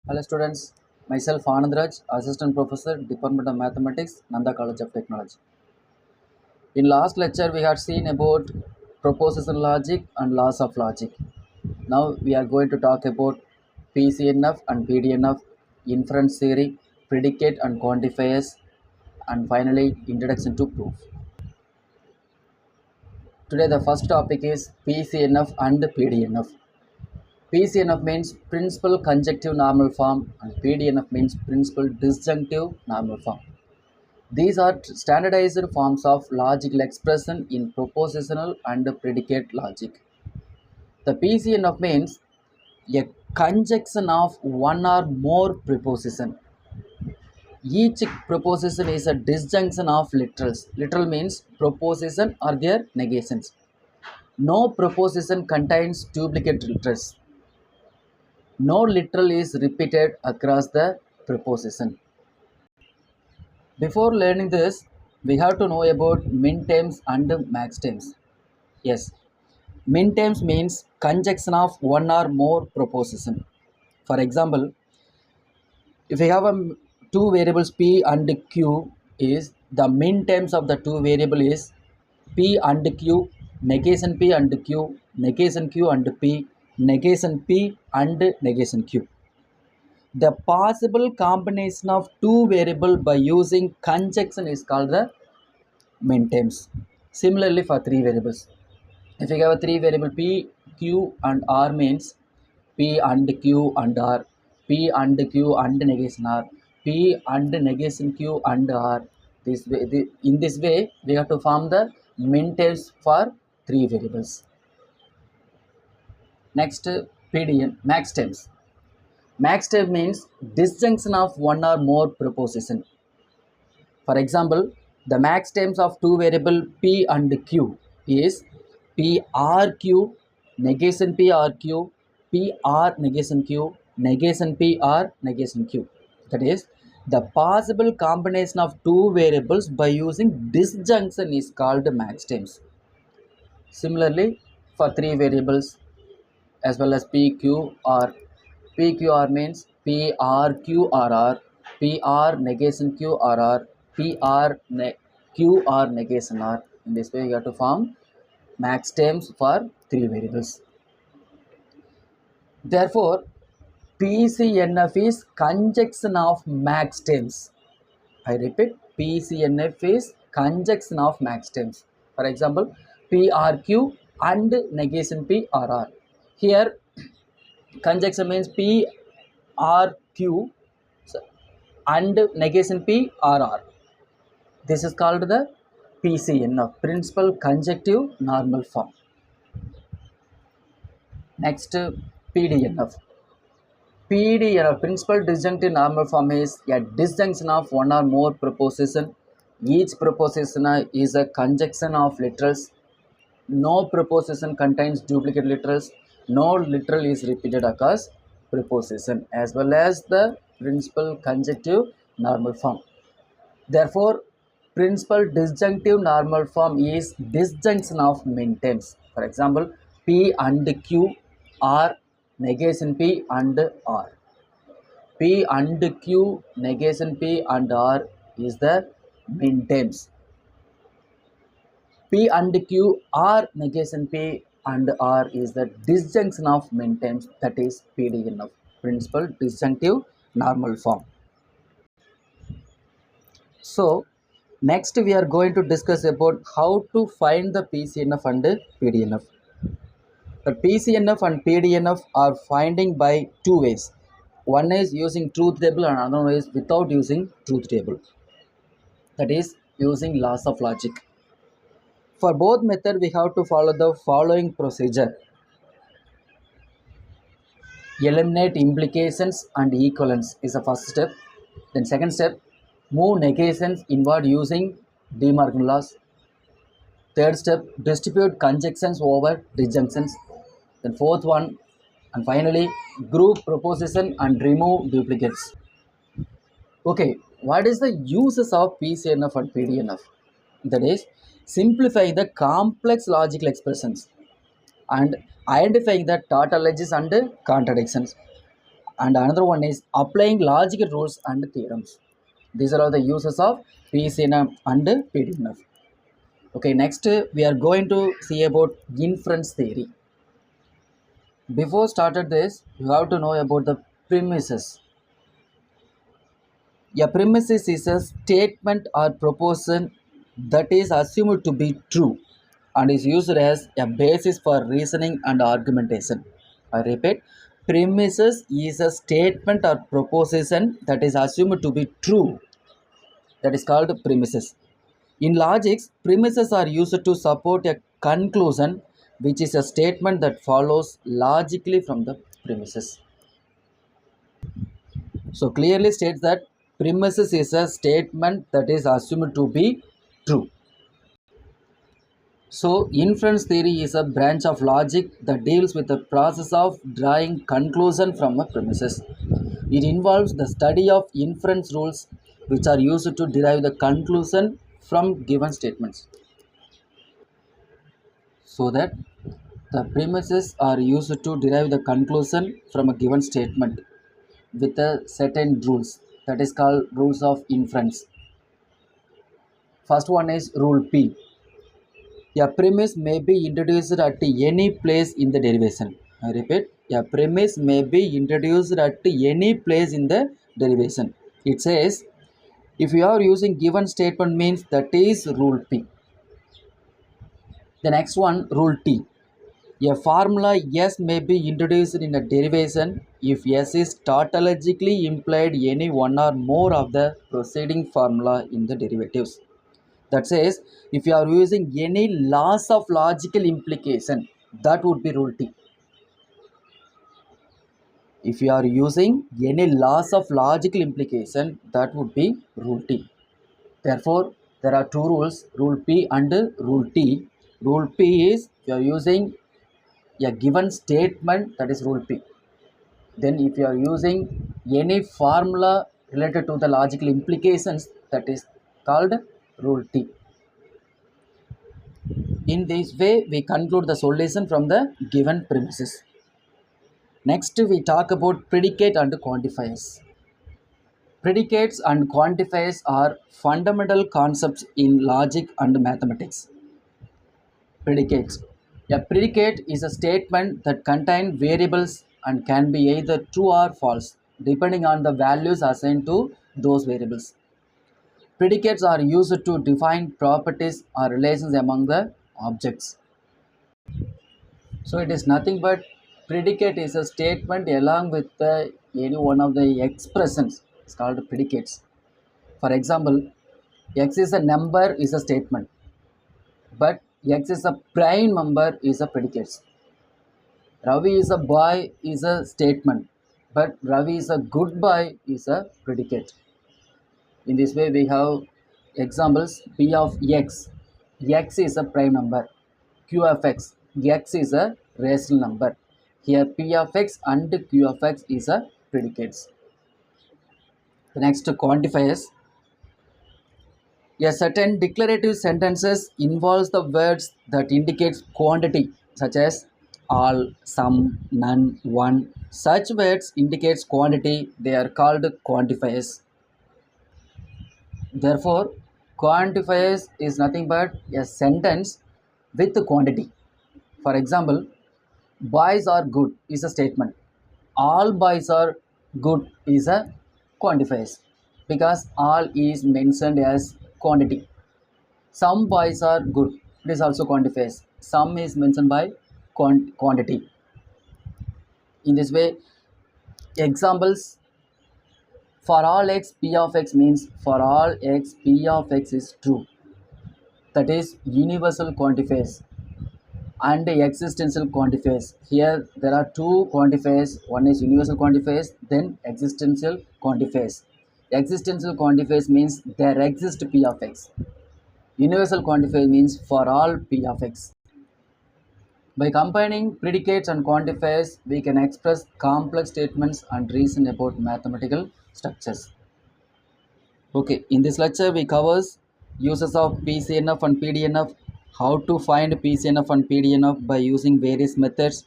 Hello students, myself Anandraj, Assistant Professor, Department of Mathematics, Nanda College of Technology. In last lecture we had seen about propositional logic and laws of logic. Now we are going to talk about PCNF and PDNF, inference theory, predicate and quantifiers, and finally introduction to proof. Today the first topic is PCNF and PDNF. PCNF means principal conjunctive normal form and PDNF means principal disjunctive normal form. These are standardized forms of logical expression in propositional and predicate logic. The PCNF means a conjunction of one or more preposition. Each preposition is a disjunction of literals. Literal means proposition or their negations. No preposition contains duplicate literals. No literal is repeated across the preposition. Before learning this, we have to know about min terms and max terms. Yes, min terms means conjunction of one or more preposition. For example, if we have two variables p and q, is the min terms of the two variable is p and q, negation p and q, negation q and p, negation p and negation q. The possible combination of two variables by using conjunction is called the min terms. Similarly for three variables, if we have a three variable p, q and r means p and q and r, p and q and negation r, p and negation q and r. In this way we have to form the min terms for three variables. Next, PDN, max terms. Max term means disjunction of one or more preposition. For example, the max terms of two variable p and q is p r q, negation p r q, p r negation q, negation p r negation q. That is, the possible combination of two variables by using disjunction is called max terms. Similarly, for three variables as well as p q r. P q r means p r q r r, p r negation q r r, p r q r negation r. In this way, you have to form max terms for three variables. Therefore, PCNF is conjunction of max terms. I repeat, PCNF is conjunction of max terms. For example, PRQ and negation PRR. Here, conjunction means PRQ and negation PRR. This is called the PCNF, principal conjunctive normal form. Next, PDNF. PDNF, principal disjunctive normal form, is a disjunction of one or more preposition. Each preposition is a conjunction of literals. No preposition contains duplicate literals. No literal is repeated across preposition, as well as the principal conjunctive normal form. Therefore, principal disjunctive normal form is disjunction of min terms. For example, p and q are negation p and r. P and q negation p and r is the min terms. P and q are negation p and r is the disjunction of min terms, that is PDNF, principal disjunctive normal form. So next we are going to discuss about how to find the PCNF and PDNF. The PCNF and PDNF are finding by two ways. One is using truth table and another is without using truth table. That is using laws of logic. For both methods, we have to follow the following procedure. Eliminate implications and equivalence is the first step. Then second step, move negations inward using De Morgan laws. Third step, distribute conjunctions over disjunctions. Then fourth one, and finally, group proposition and remove duplicates. Okay, what is the uses of PCNF and PDNF? That is, simplifying the complex logical expressions and identifying the tautologies and contradictions, And another one is applying logical rules and theorems. These are all the uses of PCNF and PDNF. Okay, next we are going to see about inference theory. Before started this, you have to know about the premises. A premises is a statement or proposition that is assumed to be true and is used as a basis for reasoning and argumentation. I repeat, premises is a statement or proposition that is assumed to be true. That is called premises. In logics, premises are used to support a conclusion, which is a statement that follows logically from the premises. So clearly states that premises is a statement that is assumed to be true. So inference theory is a branch of logic that deals with the process of drawing conclusion from a premises. It involves the study of inference rules which are used to derive the conclusion from given statements. So that the premises are used to derive the conclusion from a given statement with a certain rules, that is called rules of inference. First one is rule P. A premise may be introduced at any place in the derivation. I repeat, a premise may be introduced at any place in the derivation. It says if you are using given statement means that is rule P. The next one, rule T. A formula S may be introduced in a derivation if S is tautologically implied any one or more of the preceding formula in the derivatives. That says, if you are using any loss of logical implication, that would be rule T. If you are using any loss of logical implication, that would be rule T. Therefore, there are two rules, rule P and rule T. Rule P is you are using a given statement, that is rule P. Then if you are using any formula related to the logical implications, that is called rule T. In this way, we conclude the solution from the given premises. Next, we talk about predicate and quantifiers. Predicates and quantifiers are fundamental concepts in logic and mathematics. Predicates. A predicate is a statement that contains variables and can be either true or false, depending on the values assigned to those variables. Predicates are used to define properties or relations among the objects. So it is nothing but predicate is a statement along with any one of the expressions. It's called predicates. For example, X is a number is a statement, but X is a prime number is a predicate. Ravi is a boy is a statement, but Ravi is a good boy is a predicate. In this way, we have examples P of X. X is a prime number. Q of X. X is a rational number. Here P of X and Q of X is a predicates. The next quantifiers. A certain declarative sentences involves the words that indicates quantity, such as all, some, none, one. Such words indicates quantity. They are called quantifiers. Therefore, quantifiers is nothing but a sentence with quantity. For example, boys are good is a statement. All boys are good is a quantifier because all is mentioned as quantity. Some boys are good, it is also quantifiers. Some is mentioned by quantity. In this way, examples for all x p of x means for all x p of x is true. That is universal quantifiers and existential quantifiers. Here there are two quantifiers. One is universal quantifiers, then existential quantifiers. Existential quantifiers means there exists p of x. Universal quantifier means for all p of x. By combining predicates and quantifiers, we can express complex statements and reason about mathematical structures. Okay, in this lecture we covers uses of PCNF and PDNF, how to find PCNF and PDNF by using various methods,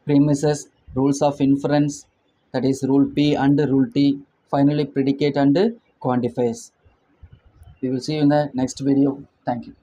premises, rules of inference, that is rule P and rule T, finally predicate and quantifies. We will see you in the next video. Thank you.